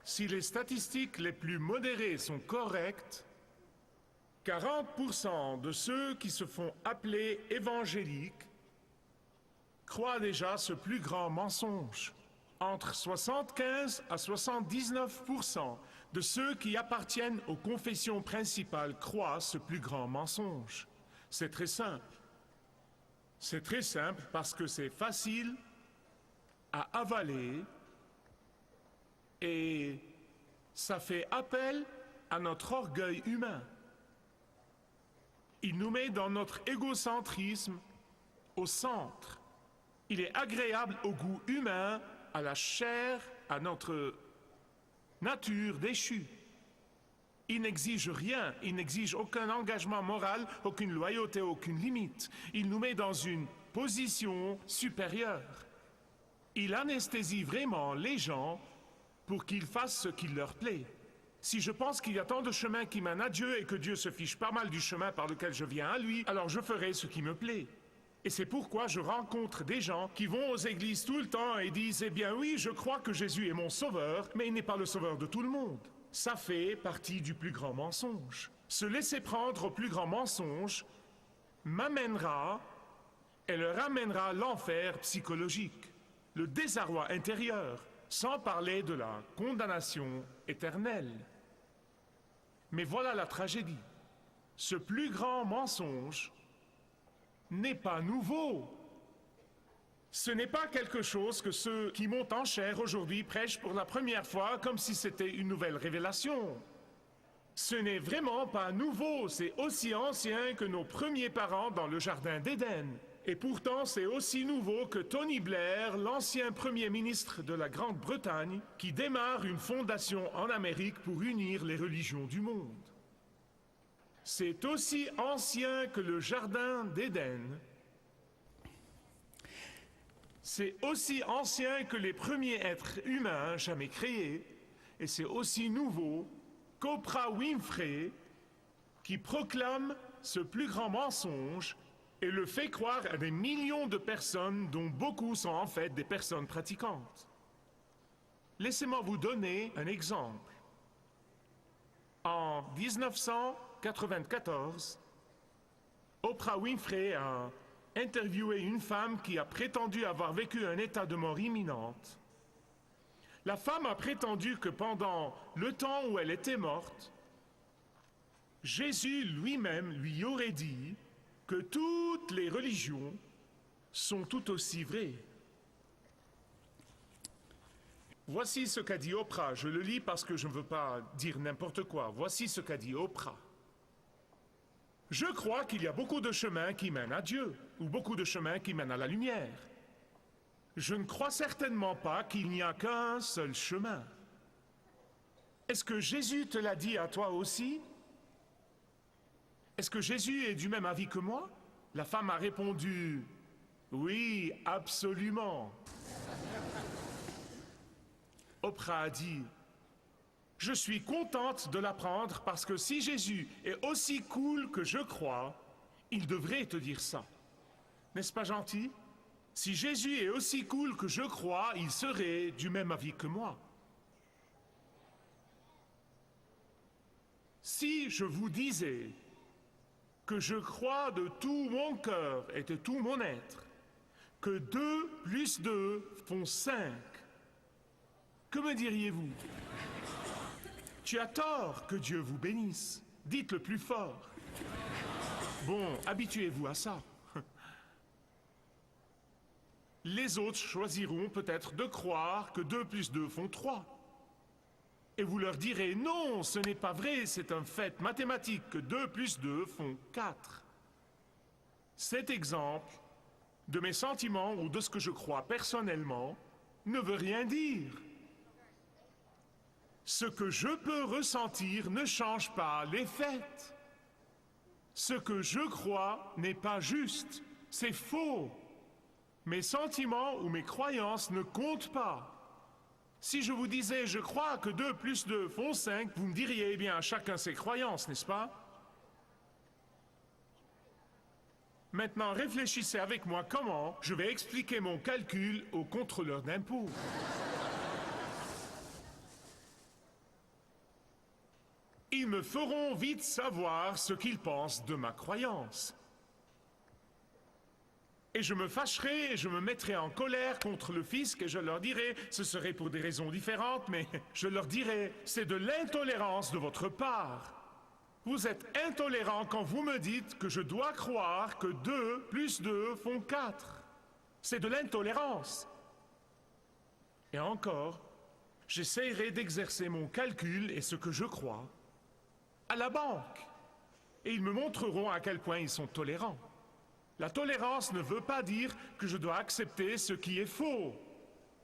Si les statistiques les plus modérées sont correctes, 40% de ceux qui se font appeler évangéliques croient déjà ce plus grand mensonge. Entre 75 à 79% de ceux qui appartiennent aux confessions principales croient ce plus grand mensonge. C'est très simple. C'est très simple parce que c'est facile à avaler et ça fait appel à notre orgueil humain. Il nous met dans notre égocentrisme au centre. Il est agréable au goût humain, à la chair, à notre nature déchue. Il n'exige rien, il n'exige aucun engagement moral, aucune loyauté, aucune limite. Il nous met dans une position supérieure. Il anesthésie vraiment les gens pour qu'ils fassent ce qui leur plaît. Si je pense qu'il y a tant de chemins qui mènent à Dieu et que Dieu se fiche pas mal du chemin par lequel je viens à lui, alors je ferai ce qui me plaît. Et c'est pourquoi je rencontre des gens qui vont aux églises tout le temps et disent « Eh bien oui, je crois que Jésus est mon sauveur, mais il n'est pas le sauveur de tout le monde. » Ça fait partie du plus grand mensonge. Se laisser prendre au plus grand mensonge m'amènera et leur amènera l'enfer psychologique, le désarroi intérieur, sans parler de la condamnation éternelle. Mais voilà la tragédie. Ce plus grand mensonge n'est pas nouveau. Ce n'est pas quelque chose que ceux qui montent en chair aujourd'hui prêchent pour la première fois comme si c'était une nouvelle révélation. Ce n'est vraiment pas nouveau, c'est aussi ancien que nos premiers parents dans le jardin d'Éden. Et pourtant, c'est aussi nouveau que Tony Blair, l'ancien premier ministre de la Grande-Bretagne, qui démarre une fondation en Amérique pour unir les religions du monde. C'est aussi ancien que le jardin d'Éden. C'est aussi ancien que les premiers êtres humains jamais créés. Et c'est aussi nouveau qu'Oprah Winfrey, qui proclame ce plus grand mensonge et le fait croire à des millions de personnes dont beaucoup sont en fait des personnes pratiquantes. Laissez-moi vous donner un exemple. En 1994, Oprah Winfrey a interviewé une femme qui a prétendu avoir vécu un état de mort imminente. La femme a prétendu que pendant le temps où elle était morte, Jésus lui-même lui aurait dit que toutes les religions sont tout aussi vraies. Voici ce qu'a dit Oprah. Je le lis parce que je ne veux pas dire n'importe quoi. Voici ce qu'a dit Oprah. Je crois qu'il y a beaucoup de chemins qui mènent à Dieu, ou beaucoup de chemins qui mènent à la lumière. Je ne crois certainement pas qu'il n'y a qu'un seul chemin. Est-ce que Jésus te l'a dit à toi aussi? Est-ce que Jésus est du même avis que moi? La femme a répondu « Oui, absolument ». Oprah a dit « Je suis contente de l'apprendre parce que si Jésus est aussi cool que je crois, il devrait te dire ça. N'est-ce pas gentil? Si Jésus est aussi cool que je crois, il serait du même avis que moi. Si je vous disais que je crois de tout mon cœur et de tout mon être que 2 plus 2 font 5, que me diriez-vous? Tu as tort, que Dieu vous bénisse. Dites-le plus fort. Bon, habituez-vous à ça. Les autres choisiront peut-être de croire que 2 plus 2 font 3. Et vous leur direz, non, ce n'est pas vrai, c'est un fait mathématique que 2 plus 2 font 4. Cet exemple de mes sentiments ou de ce que je crois personnellement ne veut rien dire. Ce que je peux ressentir ne change pas les faits. Ce que je crois n'est pas juste, c'est faux. Mes sentiments ou mes croyances ne comptent pas. Si je vous disais, je crois que 2 plus 2 font 5, vous me diriez, eh bien, chacun ses croyances, n'est-ce pas? Maintenant, réfléchissez avec moi comment je vais expliquer mon calcul au contrôleur d'impôts. me feront vite savoir ce qu'ils pensent de ma croyance. Et je me fâcherai et je me mettrai en colère contre le fisc et je leur dirai, ce serait pour des raisons différentes, mais je leur dirai, c'est de l'intolérance de votre part. Vous êtes intolérant quand vous me dites que je dois croire que 2 plus 2 font 4. C'est de l'intolérance. Et encore, j'essaierai d'exercer mon calcul et ce que je crois à la banque. Et ils me montreront à quel point ils sont tolérants. La tolérance ne veut pas dire que je dois accepter ce qui est faux.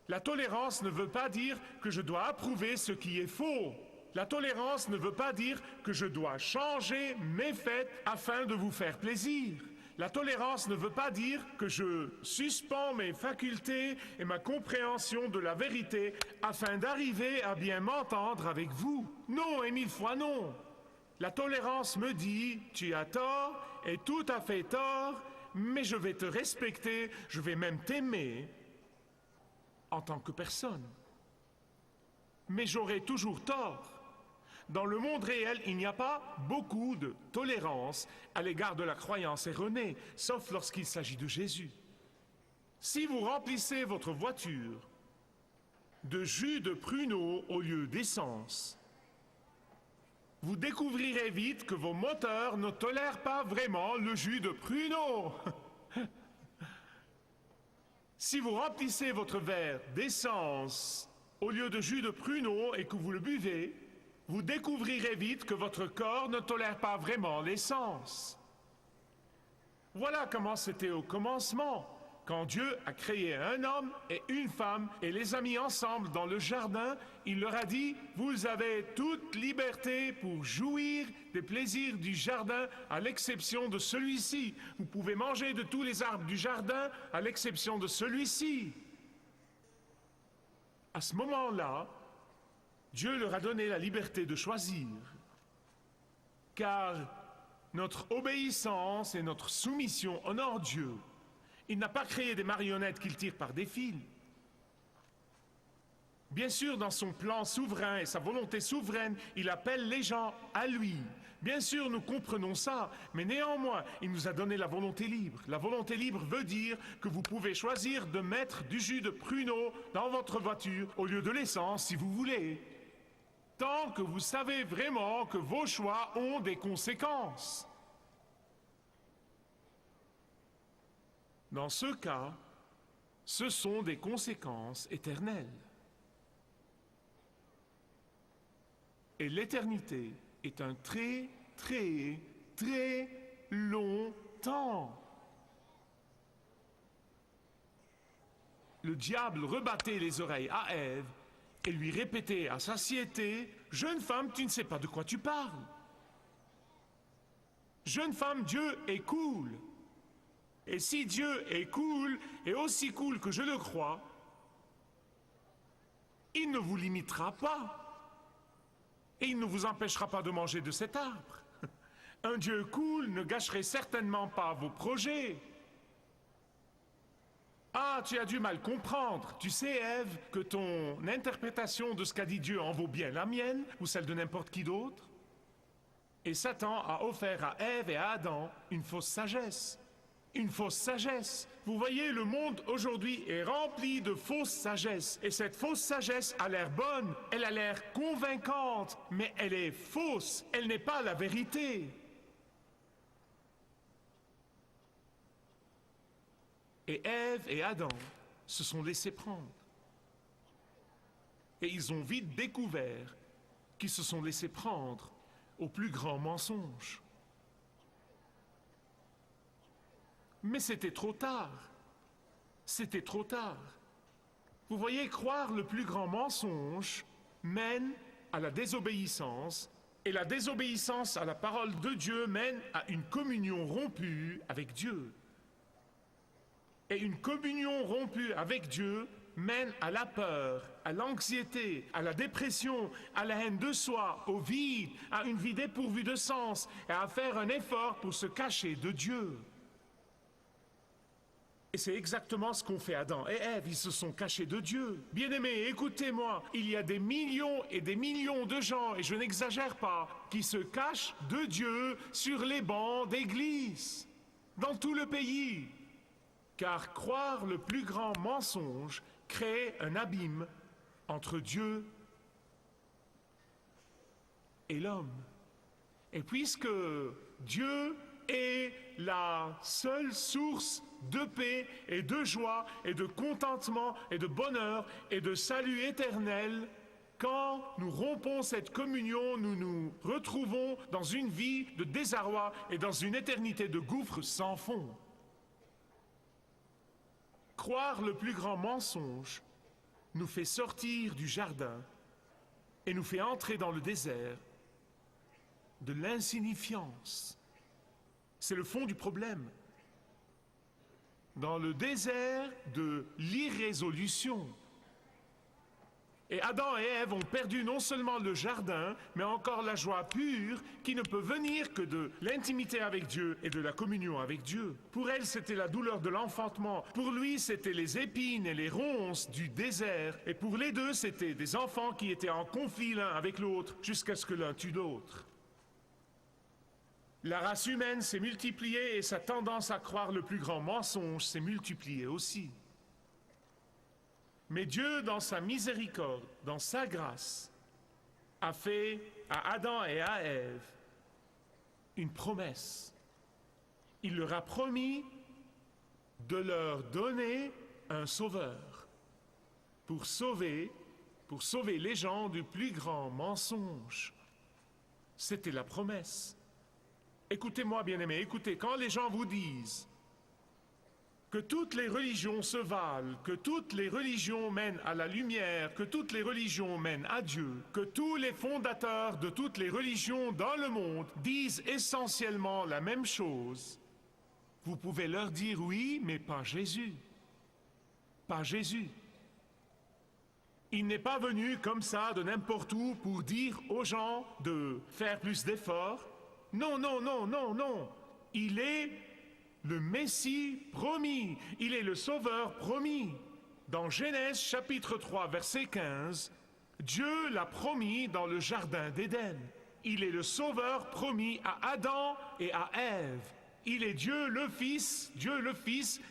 La tolérance ne veut pas dire que je dois approuver ce qui est faux. La tolérance ne veut pas dire que je dois changer mes faits afin de vous faire plaisir. La tolérance ne veut pas dire que je suspends mes facultés et ma compréhension de la vérité afin d'arriver à bien m'entendre avec vous. Non et 1000 fois non. La tolérance me dit, tu as tort et tout à fait tort, mais je vais te respecter, je vais même t'aimer en tant que personne. Mais j'aurai toujours tort. Dans le monde réel, il n'y a pas beaucoup de tolérance à l'égard de la croyance erronée, sauf lorsqu'il s'agit de Jésus. Si vous remplissez votre voiture de jus de pruneau au lieu d'essence, vous découvrirez vite que vos moteurs ne tolèrent pas vraiment le jus de pruneau. Si vous remplissez votre verre d'essence au lieu de jus de pruneau et que vous le buvez, vous découvrirez vite que votre corps ne tolère pas vraiment l'essence. Voilà comment c'était au commencement, quand Dieu a créé un homme et une femme et les a mis ensemble dans le jardin. Il leur a dit, vous avez toute liberté pour jouir des plaisirs du jardin à l'exception de celui-ci. Vous pouvez manger de tous les arbres du jardin à l'exception de celui-ci. À ce moment-là, Dieu leur a donné la liberté de choisir, car notre obéissance et notre soumission honorent Dieu. Il n'a pas créé des marionnettes qu'il tire par des fils. Bien sûr, dans son plan souverain et sa volonté souveraine, il appelle les gens à lui. Bien sûr, nous comprenons ça, mais néanmoins, il nous a donné la volonté libre. La volonté libre veut dire que vous pouvez choisir de mettre du jus de pruneau dans votre voiture au lieu de l'essence si vous voulez. Tant que vous savez vraiment que vos choix ont des conséquences. Dans ce cas, ce sont des conséquences éternelles. Et l'éternité est un très, très, très long temps. Le diable rebattait les oreilles à Ève et lui répétait à satiété, « Jeune femme, tu ne sais pas de quoi tu parles. Jeune femme, Dieu est cool. Et si Dieu est cool, et aussi cool que je le crois, il ne vous limitera pas. Et il ne vous empêchera pas de manger de cet arbre. Un Dieu cool ne gâcherait certainement pas vos projets. Ah, tu as du mal comprendre. Tu sais, Ève, que ton interprétation de ce qu'a dit Dieu en vaut bien la mienne ou celle de n'importe qui d'autre. Et Satan a offert à Ève et à Adam une fausse sagesse. Une fausse sagesse. Vous voyez, le monde aujourd'hui est rempli de fausses sagesses. Et cette fausse sagesse a l'air bonne, elle a l'air convaincante, mais elle est fausse, elle n'est pas la vérité. Et Ève et Adam se sont laissés prendre. Et ils ont vite découvert qu'ils se sont laissés prendre au plus grand mensonge. Mais c'était trop tard. C'était trop tard. Vous voyez, croire le plus grand mensonge mène à la désobéissance, et la désobéissance à la parole de Dieu mène à une communion rompue avec Dieu. Et une communion rompue avec Dieu mène à la peur, à l'anxiété, à la dépression, à la haine de soi, au vide, à une vie dépourvue de sens, et à faire un effort pour se cacher de Dieu. Et c'est exactement ce qu'ont fait Adam et Ève, ils se sont cachés de Dieu. Bien-aimés, écoutez-moi, il y a des millions et des millions de gens, et je n'exagère pas, qui se cachent de Dieu sur les bancs d'église, dans tout le pays. Car croire le plus grand mensonge crée un abîme entre Dieu et l'homme. Et puisque Dieu est la seule source de paix et de joie et de contentement et de bonheur et de salut éternel, quand nous rompons cette communion, nous nous retrouvons dans une vie de désarroi et dans une éternité de gouffre sans fond. Croire le plus grand mensonge nous fait sortir du jardin et nous fait entrer dans le désert de l'insignifiance. C'est le fond du problème. Dans le désert de l'irrésolution. Et Adam et Ève ont perdu non seulement le jardin, mais encore la joie pure qui ne peut venir que de l'intimité avec Dieu et de la communion avec Dieu. Pour elle, c'était la douleur de l'enfantement. Pour lui, c'était les épines et les ronces du désert. Et pour les deux, c'était des enfants qui étaient en conflit l'un avec l'autre jusqu'à ce que l'un tue l'autre. La race humaine s'est multipliée et sa tendance à croire le plus grand mensonge s'est multipliée aussi. Mais Dieu, dans sa miséricorde, dans sa grâce, a fait à Adam et à Ève une promesse. Il leur a promis de leur donner un sauveur pour sauver les gens du plus grand mensonge. C'était la promesse. Écoutez-moi, bien-aimés, écoutez, quand les gens vous disent que toutes les religions se valent, que toutes les religions mènent à la lumière, que toutes les religions mènent à Dieu, que tous les fondateurs de toutes les religions dans le monde disent essentiellement la même chose, vous pouvez leur dire oui, mais pas Jésus. Pas Jésus. Il n'est pas venu comme ça de n'importe où pour dire aux gens de faire plus d'efforts. Non, non, non, non, non. Il est le Messie promis. Il est le Sauveur promis. Dans Genèse chapitre 3, verset 15, Dieu l'a promis dans le jardin d'Éden. Il est le Sauveur promis à Adam et à Ève. Il est Dieu le Fils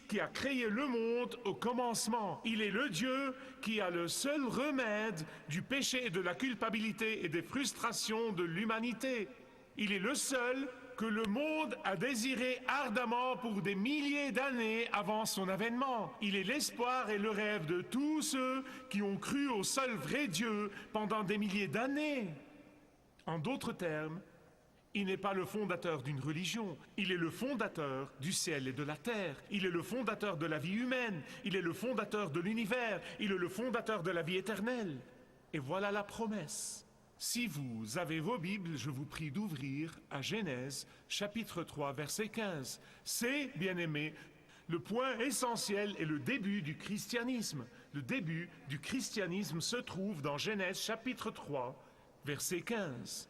qui a créé le monde au commencement. Il est le Dieu qui a le seul remède du péché et de la culpabilité et des frustrations de l'humanité. Il est le seul que le monde a désiré ardemment pour des milliers d'années avant son avènement. Il est l'espoir et le rêve de tous ceux qui ont cru au seul vrai Dieu pendant des milliers d'années. En d'autres termes, il n'est pas le fondateur d'une religion, il est le fondateur du ciel et de la terre. Il est le fondateur de la vie humaine, il est le fondateur de l'univers, il est le fondateur de la vie éternelle. Et voilà la promesse. Si vous avez vos Bibles, je vous prie d'ouvrir à Genèse, chapitre 3, verset 15. C'est, bien-aimés, le point essentiel et le début du christianisme. Le début du christianisme se trouve dans Genèse, chapitre 3, verset 15.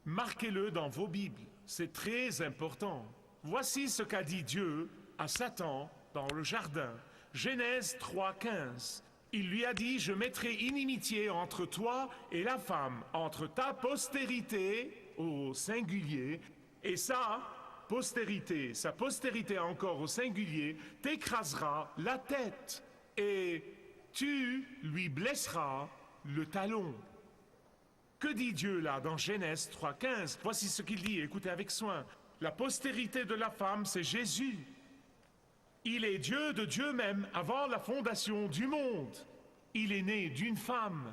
Marquez-le dans vos Bibles, c'est très important. Voici ce qu'a dit Dieu à Satan dans le jardin. Genèse 3, 15. Il lui a dit, je mettrai inimitié entre toi et la femme, entre ta postérité, au singulier, et sa postérité encore au singulier, t'écrasera la tête, et tu lui blesseras le talon. Que dit Dieu là dans Genèse 3,15? Voici ce qu'il dit, écoutez avec soin. La postérité de la femme, c'est Jésus. Il est Dieu de Dieu même avant la fondation du monde. Il est né d'une femme.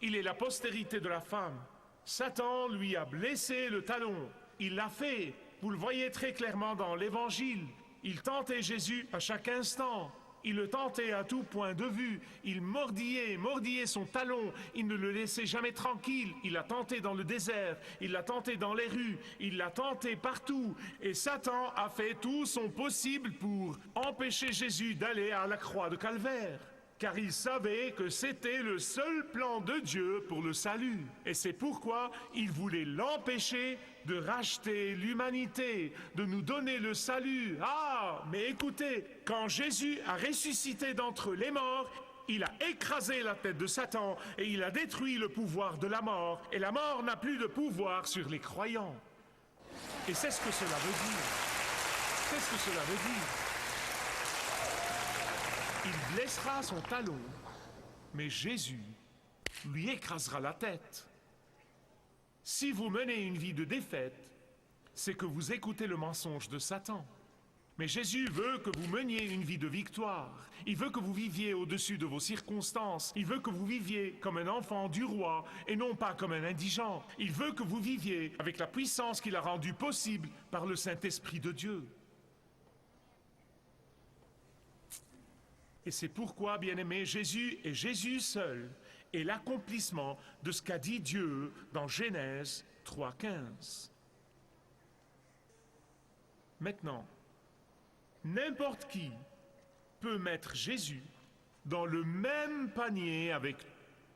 Il est la postérité de la femme. Satan lui a blessé le talon. Il l'a fait. Vous le voyez très clairement dans l'Évangile. Il tentait Jésus à chaque instant. Il le tentait à tout point de vue. Il mordillait son talon. Il ne le laissait jamais tranquille. Il l'a tenté dans le désert. Il l'a tenté dans les rues. Il l'a tenté partout. Et Satan a fait tout son possible pour empêcher Jésus d'aller à la croix de Calvaire. car il savait que c'était le seul plan de Dieu pour le salut. Et c'est pourquoi il voulait l'empêcher de racheter l'humanité, de nous donner le salut. Ah, mais écoutez, quand Jésus a ressuscité d'entre les morts, il a écrasé la tête de Satan et il a détruit le pouvoir de la mort. Et la mort n'a plus de pouvoir sur les croyants. Et c'est ce que cela veut dire. C'est ce que cela veut dire. Il blessera son talon, mais Jésus lui écrasera la tête. Si vous menez une vie de défaite, c'est que vous écoutez le mensonge de Satan. Mais Jésus veut que vous meniez une vie de victoire. Il veut que vous viviez au-dessus de vos circonstances. Il veut que vous viviez comme un enfant du roi et non pas comme un indigent. Il veut que vous viviez avec la puissance qu'il a rendue possible par le Saint-Esprit de Dieu. Et c'est pourquoi, bien-aimés, Jésus et Jésus seul est l'accomplissement de ce qu'a dit Dieu dans Genèse 3,15. Maintenant, n'importe qui peut mettre Jésus dans le même panier avec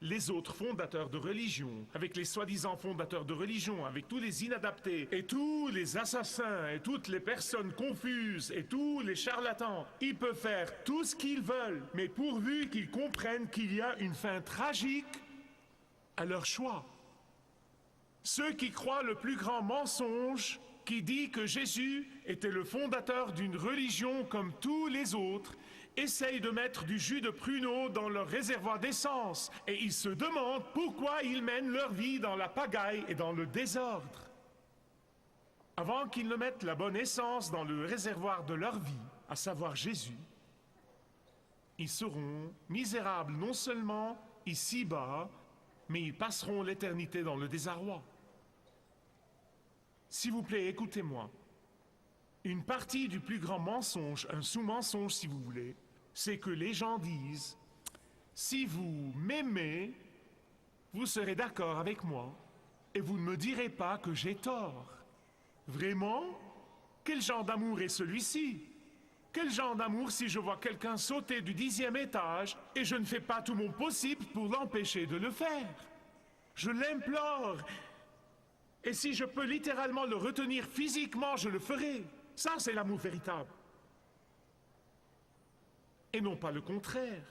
les autres fondateurs de religion, avec les soi-disant fondateurs de religion, avec tous les inadaptés et tous les assassins et toutes les personnes confuses et tous les charlatans. Ils peuvent faire tout ce qu'ils veulent, mais pourvu qu'ils comprennent qu'il y a une fin tragique à leur choix. Ceux qui croient le plus grand mensonge, qui dit que Jésus était le fondateur d'une religion comme tous les autres, essayent de mettre du jus de pruneau dans leur réservoir d'essence et ils se demandent pourquoi ils mènent leur vie dans la pagaille et dans le désordre. Avant qu'ils ne mettent la bonne essence dans le réservoir de leur vie, à savoir Jésus, ils seront misérables non seulement ici-bas, mais ils passeront l'éternité dans le désarroi. S'il vous plaît, écoutez-moi. Une partie du plus grand mensonge, un sous-mensonge si vous voulez, c'est que les gens disent « Si vous m'aimez, vous serez d'accord avec moi et vous ne me direz pas que j'ai tort. » Vraiment? Quel genre d'amour est celui-ci? Quel genre d'amour si je vois quelqu'un sauter du 10e étage et je ne fais pas tout mon possible pour l'empêcher de le faire? Je l'implore. Et si je peux littéralement le retenir physiquement, je le ferai. Ça, c'est l'amour véritable. Et non pas le contraire.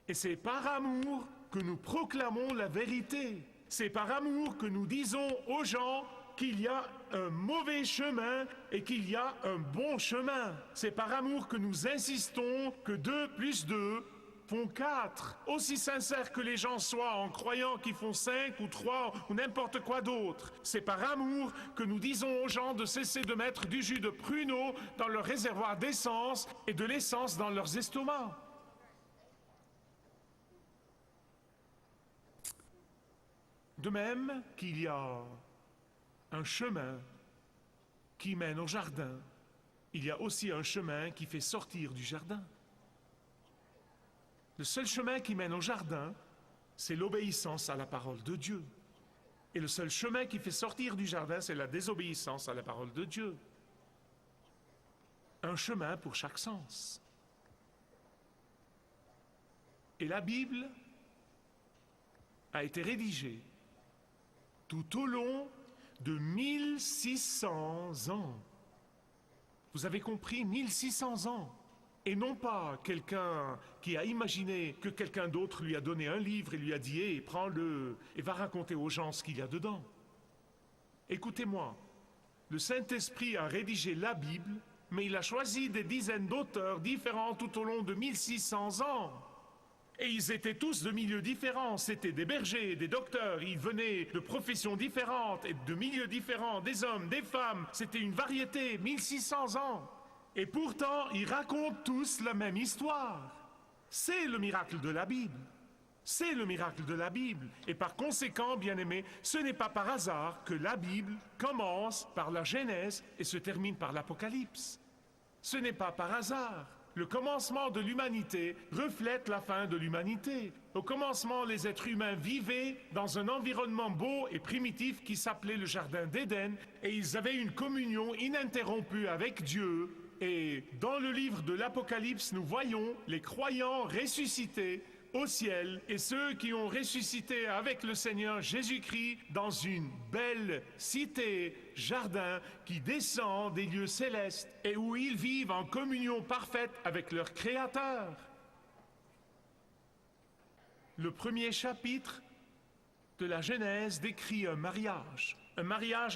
Et c'est par amour que nous proclamons la vérité. C'est par amour que nous disons aux gens qu'il y a un mauvais chemin et qu'il y a un bon chemin. C'est par amour que nous insistons que 2 plus 2 font 4. Aussi sincères que les gens soient en croyant qu'ils font 5 ou 3 ou n'importe quoi d'autre. C'est par amour que nous disons aux gens de cesser de mettre du jus de pruneau dans leur réservoir d'essence et de l'essence dans leurs estomacs. De même qu'il y a un chemin qui mène au jardin, il y a aussi un chemin qui fait sortir du jardin. Le seul chemin qui mène au jardin, c'est l'obéissance à la parole de Dieu. Et le seul chemin qui fait sortir du jardin, c'est la désobéissance à la parole de Dieu. Un chemin pour chaque sens. Et la Bible a été rédigée tout au long de 1600 ans. Vous avez compris, 1600 ans. Et non pas quelqu'un qui a imaginé que quelqu'un d'autre lui a donné un livre et lui a dit « Hé, prends-le et va raconter aux gens ce qu'il y a dedans. » Écoutez-moi, le Saint-Esprit a rédigé la Bible, mais il a choisi des dizaines d'auteurs différents tout au long de 1600 ans. Et ils étaient tous de milieux différents, c'était des bergers, des docteurs, ils venaient de professions différentes et de milieux différents, des hommes, des femmes, c'était une variété, 1600 ans. Et pourtant, ils racontent tous la même histoire. C'est le miracle de la Bible. C'est le miracle de la Bible. Et par conséquent, bien-aimés, ce n'est pas par hasard que la Bible commence par la Genèse et se termine par l'Apocalypse. Ce n'est pas par hasard. Le commencement de l'humanité reflète la fin de l'humanité. Au commencement, les êtres humains vivaient dans un environnement beau et primitif qui s'appelait le Jardin d'Éden, et ils avaient une communion ininterrompue avec Dieu Et dans le livre de l'Apocalypse, nous voyons les croyants ressuscités au ciel et ceux qui ont ressuscité avec le Seigneur Jésus-Christ dans une belle cité, jardin qui descend des lieux célestes et où ils vivent en communion parfaite avec leur Créateur. Le premier chapitre de la Genèse décrit un mariage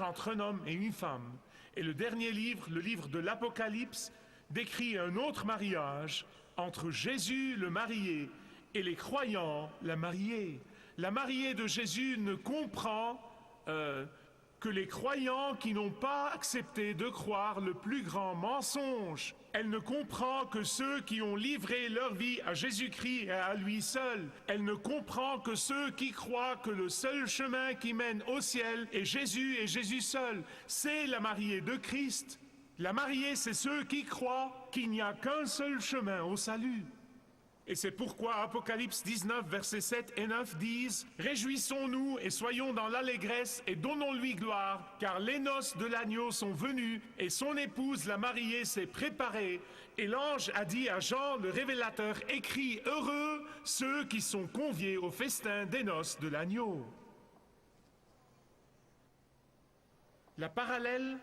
entre un homme et une femme. Et le dernier livre, le livre de l'Apocalypse, décrit un autre mariage entre Jésus, le marié, et les croyants, la mariée. La mariée de Jésus ne comprend que les croyants qui n'ont pas accepté de croire le plus grand mensonge. Elle ne comprend que ceux qui ont livré leur vie à Jésus-Christ et à lui seul. Elle ne comprend que ceux qui croient que le seul chemin qui mène au ciel est Jésus et Jésus seul. C'est la mariée de Christ. La mariée, c'est ceux qui croient qu'il n'y a qu'un seul chemin au salut. Et c'est pourquoi Apocalypse 19, versets 7 et 9 disent « Réjouissons-nous et soyons dans l'allégresse et donnons-lui gloire, car les noces de l'agneau sont venues et son épouse, la mariée, s'est préparée. Et l'ange a dit à Jean, le révélateur, écrit « Heureux ceux qui sont conviés au festin des noces de l'agneau. » La parallèle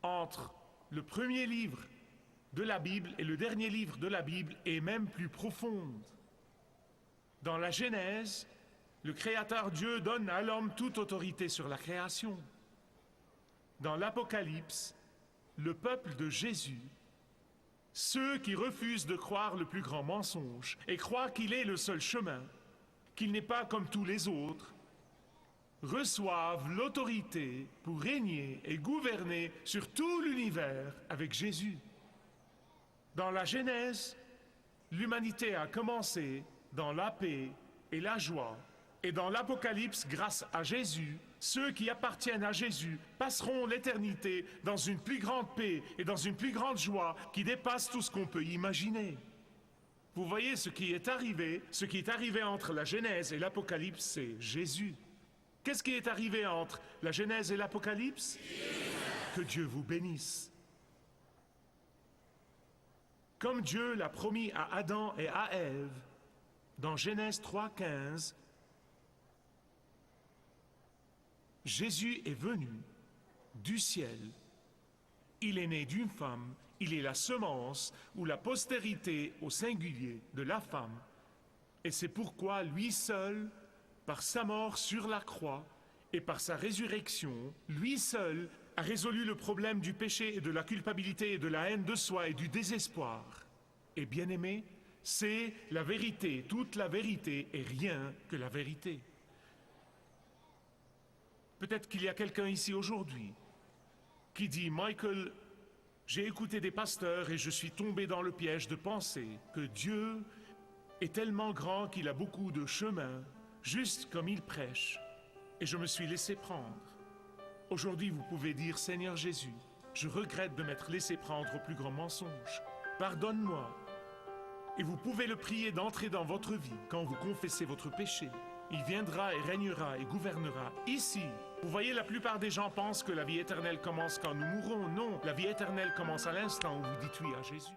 entre le premier livre de la Bible et le dernier livre de la Bible est même plus profonde. Dans la Genèse, le Créateur Dieu donne à l'homme toute autorité sur la création. Dans l'Apocalypse, le peuple de Jésus, ceux qui refusent de croire le plus grand mensonge et croient qu'il est le seul chemin, qu'il n'est pas comme tous les autres, reçoivent l'autorité pour régner et gouverner sur tout l'univers avec Jésus. Dans la Genèse, l'humanité a commencé dans la paix et la joie. Et dans l'Apocalypse, grâce à Jésus, ceux qui appartiennent à Jésus passeront l'éternité dans une plus grande paix et dans une plus grande joie qui dépasse tout ce qu'on peut imaginer. Vous voyez ce qui est arrivé entre la Genèse et l'Apocalypse, c'est Jésus. Qu'est-ce qui est arrivé entre la Genèse et l'Apocalypse? Que Dieu vous bénisse. Comme Dieu l'a promis à Adam et à Ève, dans Genèse 3,15, Jésus est venu du ciel. Il est né d'une femme, il est la semence ou la postérité au singulier de la femme. Et c'est pourquoi lui seul, par sa mort sur la croix et par sa résurrection, lui seul a résolu le problème du péché et de la culpabilité et de la haine de soi et du désespoir. Et bien-aimé, c'est la vérité, toute la vérité et rien que la vérité. Peut-être qu'il y a quelqu'un ici aujourd'hui qui dit « Michael, j'ai écouté des pasteurs et je suis tombé dans le piège de penser que Dieu est tellement grand qu'il a beaucoup de chemins, juste comme il prêche, et je me suis laissé prendre. » Aujourd'hui, vous pouvez dire « Seigneur Jésus, je regrette de m'être laissé prendre au plus grand mensonge. Pardonne-moi. » Et vous pouvez le prier d'entrer dans votre vie quand vous confessez votre péché. Il viendra et régnera et gouvernera ici. Vous voyez, la plupart des gens pensent que la vie éternelle commence quand nous mourrons. Non, la vie éternelle commence à l'instant où vous dites oui à Jésus.